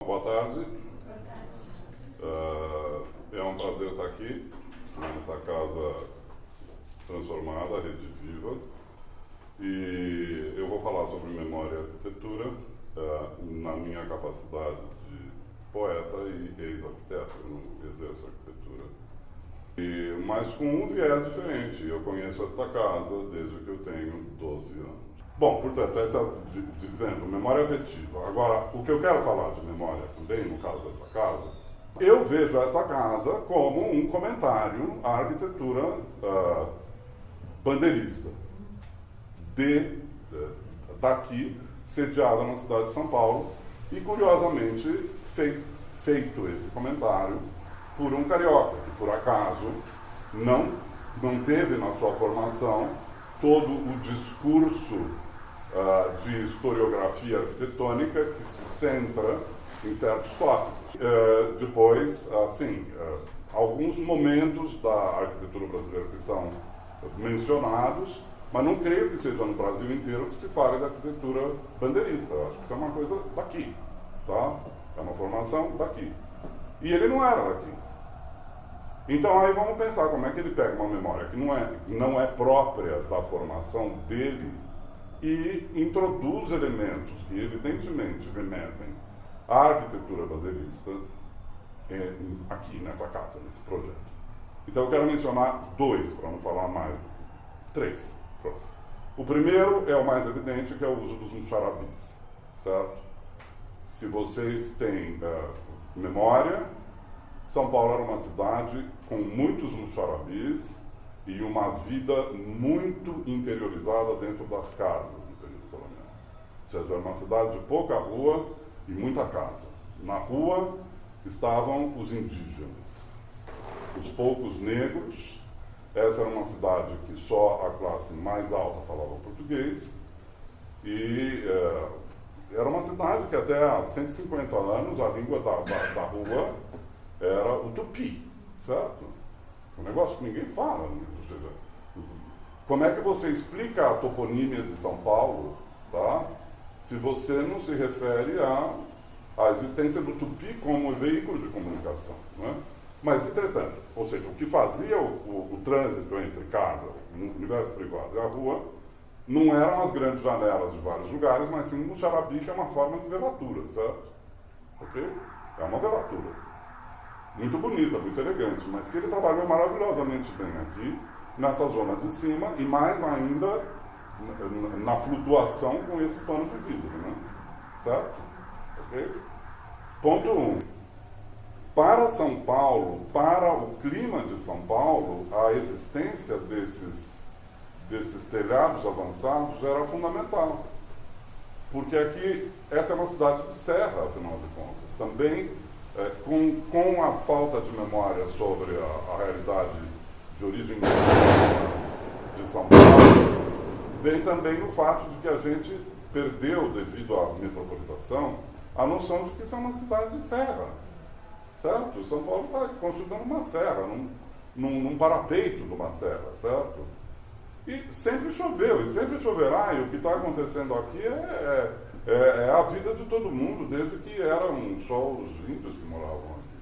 Boa tarde. Boa tarde. É um prazer estar aqui nessa casa transformada, Rede Viva. E eu vou falar sobre memória e arquitetura na minha capacidade de poeta e ex-arquiteto. Eu não exerço arquitetura. Mas com um viés diferente. Eu conheço esta casa desde que eu tenho 12 anos. Bom, portanto, essa dizendo memória afetiva. Agora, o que eu quero falar de memória também, no caso dessa casa, eu vejo essa casa como um comentário à arquitetura bandeirista daqui, sediada na cidade de São Paulo, e curiosamente feito esse comentário por um carioca, que por acaso não teve na sua formação todo o discurso de historiografia arquitetônica que se centra em certos tópicos. Depois, alguns momentos da arquitetura brasileira que são mencionados, mas não creio que seja no Brasil inteiro que se fale da arquitetura bandeirista. Eu acho que isso é uma coisa daqui, tá? É uma formação daqui. E ele não era daqui. Então aí vamos pensar como é que ele pega uma memória que não é própria da formação dele e introduz elementos que evidentemente remetem à arquitetura bandeirista aqui nessa casa, nesse projeto. Então eu quero mencionar dois, para não falar mais do que três. Pronto. O primeiro é o mais evidente, que é o uso dos muxarabis, certo? Se vocês têm memória, São Paulo era uma cidade com muitos muxarabis e uma vida muito interiorizada dentro das casas no período colonial. Ou seja, era uma cidade de pouca rua e muita casa. Na rua estavam os indígenas, os poucos negros. Essa era uma cidade que só a classe mais alta falava português. E era uma cidade que até há 150 anos a língua da rua era o tupi, certo? Um negócio que ninguém fala. Ou seja, como é que você explica a toponímia de São Paulo, tá? Se você não se refere à existência do tupi como veículo de comunicação, né? Mas, entretanto, ou seja, o que fazia o trânsito entre casa, o universo privado e a rua, não eram as grandes janelas de vários lugares, mas sim um xarabi, que é uma forma de velatura, certo? Ok? É uma velatura. Muito bonita, muito elegante, mas que ele trabalhou maravilhosamente bem aqui, nessa zona de cima, e mais ainda na flutuação com esse pano de vidro, né? Certo? Ok? Ponto 1. Para São Paulo, para o clima de São Paulo, a existência desses telhados avançados era fundamental. Porque aqui, essa é uma cidade de serra, afinal de contas. Também, com a falta de memória sobre a realidade de origem de São Paulo, vem também o fato de que a gente perdeu, devido à metropolização, a noção de que isso é uma cidade de serra. Certo? São Paulo está construindo uma serra, num parapeito de uma serra, certo? E sempre choveu, e sempre choverá, e o que está acontecendo aqui é a vida de todo mundo, desde que eram só os índios que moravam aqui.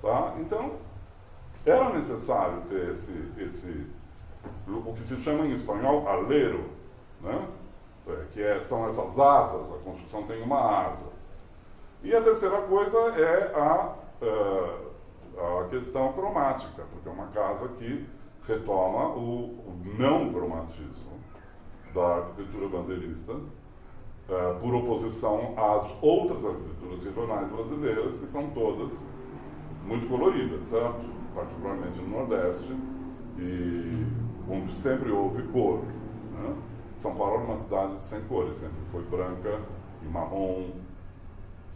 Tá? Então, era necessário ter o que se chama em espanhol alero, né? São essas asas, a construção tem uma asa. E a terceira coisa é a questão cromática, porque é uma casa que retoma o não cromatismo da arquitetura bandeirista, por oposição às outras arquiteturas regionais brasileiras, que são todas muito coloridas, certo? Particularmente no Nordeste, e onde sempre houve cor, né? São Paulo era uma cidade sem cores, sempre foi branca e marrom,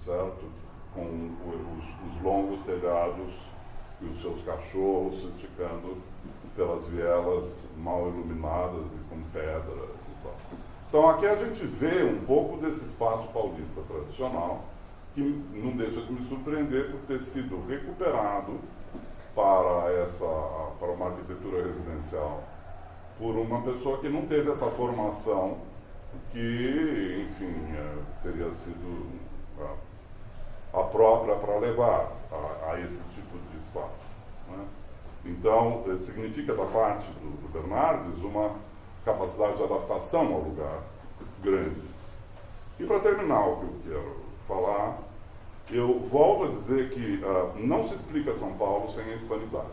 certo? Com os longos telhados e os seus cachorros se esticando pelas vielas mal iluminadas e com pedras e tal. Então aqui a gente vê um pouco desse espaço paulista tradicional, que não deixa de me surpreender por ter sido recuperado para uma arquitetura residencial por uma pessoa que não teve essa formação que, enfim, teria sido própria para levar a esse tipo de espaço, né? Então, significa da parte do Bernardes uma capacidade de adaptação ao lugar grande. E para terminar o que eu quero falar, eu volto a dizer que não se explica São Paulo sem a hispanidade,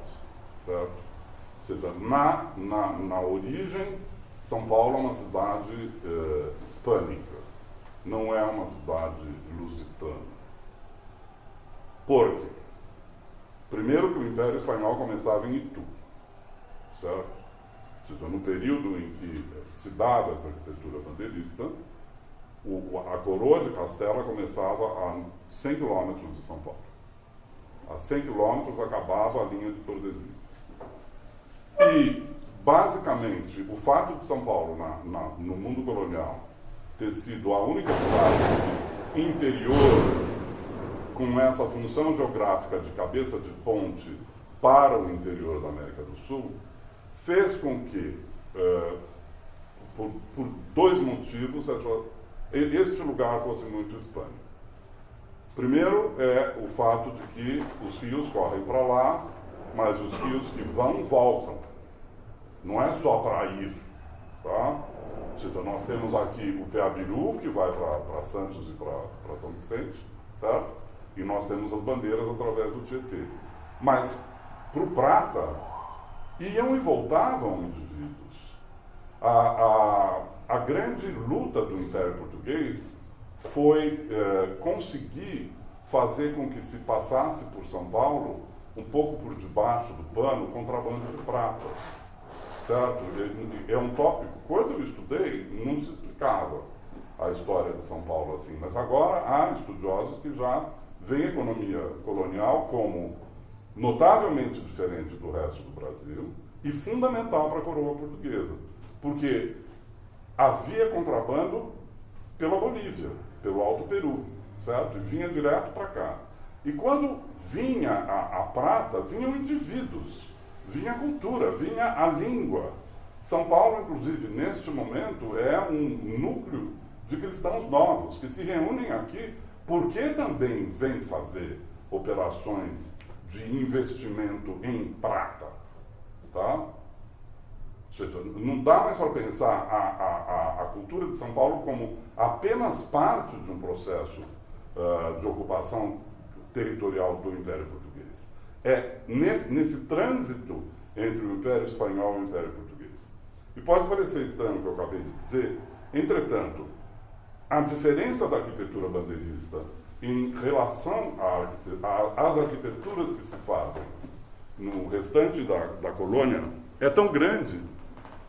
certo? Ou seja, na origem, São Paulo é uma cidade hispânica, não é uma cidade lusitana. Por quê? Primeiro que o Império Espanhol começava em Itu, certo? Ou seja, no período em que se dava essa arquitetura bandeirista, a coroa de Castela começava a 100 quilômetros de São Paulo. A 100 quilômetros acabava a linha de Tordesilhas. E, basicamente, o fato de São Paulo, no mundo colonial, ter sido a única cidade interior com essa função geográfica de cabeça de ponte para o interior da América do Sul, fez com que, por dois motivos, este lugar fosse muito hispânico. Primeiro é o fato de que os rios correm para lá, mas os rios que vão, voltam. Não é só para ir, tá? Ou seja, nós temos aqui o Peabiru, que vai para Santos e para São Vicente, certo? E nós temos as bandeiras através do Tietê. Mas, para o Prata, iam e voltavam indivíduos. A grande luta do Império Português foi conseguir fazer com que se passasse por São Paulo, um pouco por debaixo do pano, o contrabando de prata. Certo? É um tópico. Quando eu estudei, não se explicava a história de São Paulo assim, mas agora há estudiosos que já veem a economia colonial como notavelmente diferente do resto do Brasil e fundamental para a coroa portuguesa, porque havia contrabando pela Bolívia, pelo Alto Peru, certo? E vinha direto para cá. E quando vinha a prata, vinham indivíduos, vinha a cultura, vinha a língua. São Paulo, inclusive, neste momento, é um núcleo de cristãos novos que se reúnem aqui porque também vêm fazer operações de investimento em prata, tá? Ou seja, não dá mais para pensar a cultura de São Paulo como apenas parte de um processo de ocupação territorial do Império Português. É nesse trânsito entre o Império Espanhol e o Império Português. E pode parecer estranho o que eu acabei de dizer, entretanto, a diferença da arquitetura bandeirista em relação às arquiteturas que se fazem no restante da colônia é tão grande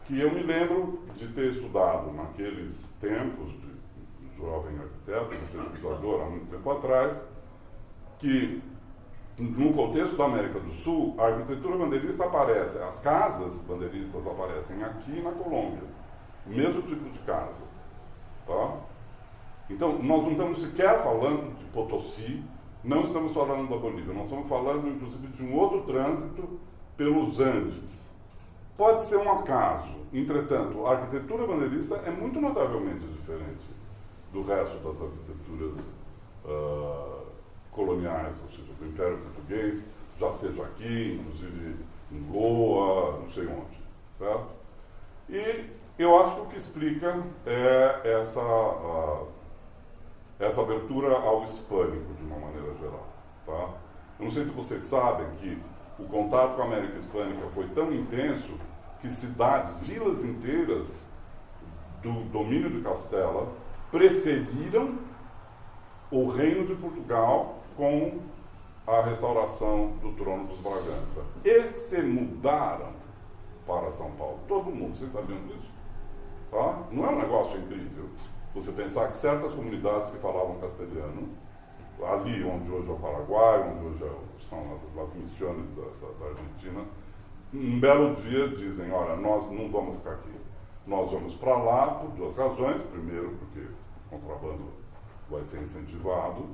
que eu me lembro de ter estudado naqueles tempos de jovem arquiteto, de pesquisador, há muito tempo atrás, que no contexto da América do Sul, a arquitetura bandeirista aparece, as casas bandeiristas aparecem aqui na Colômbia, o mesmo tipo de casa, tá? Então, nós não estamos sequer falando de Potosí, não estamos falando da Bolívia, nós estamos falando, inclusive, de um outro trânsito pelos Andes. Pode ser um acaso, entretanto, a arquitetura bandeirista é muito notavelmente diferente do resto das arquiteturas coloniais, ou seja, do Império Português, já seja aqui, inclusive em Goa, não sei onde, certo? E eu acho que o que explica é essa abertura ao hispânico, de uma maneira geral, tá? Eu não sei se vocês sabem que o contato com a América Hispânica foi tão intenso que cidades, vilas inteiras do domínio de Castela preferiram o Reino de Portugal com a restauração do trono dos Bragança. E se mudaram para São Paulo. Todo mundo, vocês sabiam disso? Tá? Não é um negócio incrível você pensar que certas comunidades que falavam castelhano, ali onde hoje é o Paraguai, onde hoje são as missões da Argentina, um belo dia dizem, olha, nós não vamos ficar aqui. Nós vamos para lá por duas razões. Primeiro, porque o contrabando vai ser incentivado.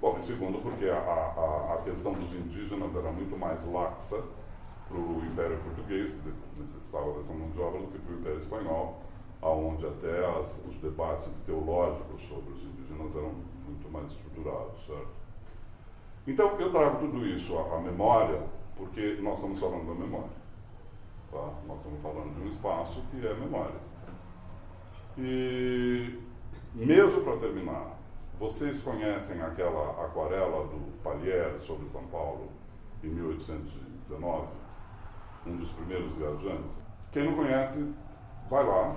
Bom, e segundo, porque a questão dos indígenas era muito mais laxa para o Império Português, que necessitava dessa mão de obra, do que para o Império Espanhol, onde até os debates teológicos sobre os indígenas eram muito mais estruturados, certo? Então, eu trago tudo isso à memória, porque nós estamos falando da memória. Tá? Nós estamos falando de um espaço que é memória. E, mesmo para terminar, vocês conhecem aquela aquarela do Palier sobre São Paulo, em 1819? Um dos primeiros viajantes. Quem não conhece, vai lá.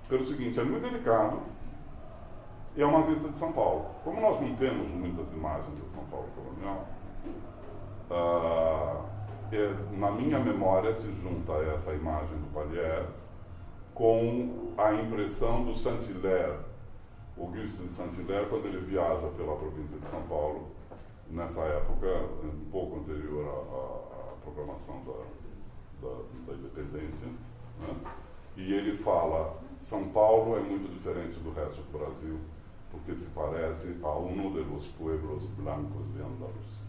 Pelo seguinte, é muito delicado e é uma vista de São Paulo. Como nós não temos muitas imagens de São Paulo colonial, na minha memória se junta essa imagem do Palier com a impressão do Saint-Hilaire, Auguste de Saint-Hilaire, quando ele viaja pela província de São Paulo, nessa época, um pouco anterior à proclamação da independência, né? E ele fala: São Paulo é muito diferente do resto do Brasil, porque se parece a uno de los pueblos blancos de Andaluz.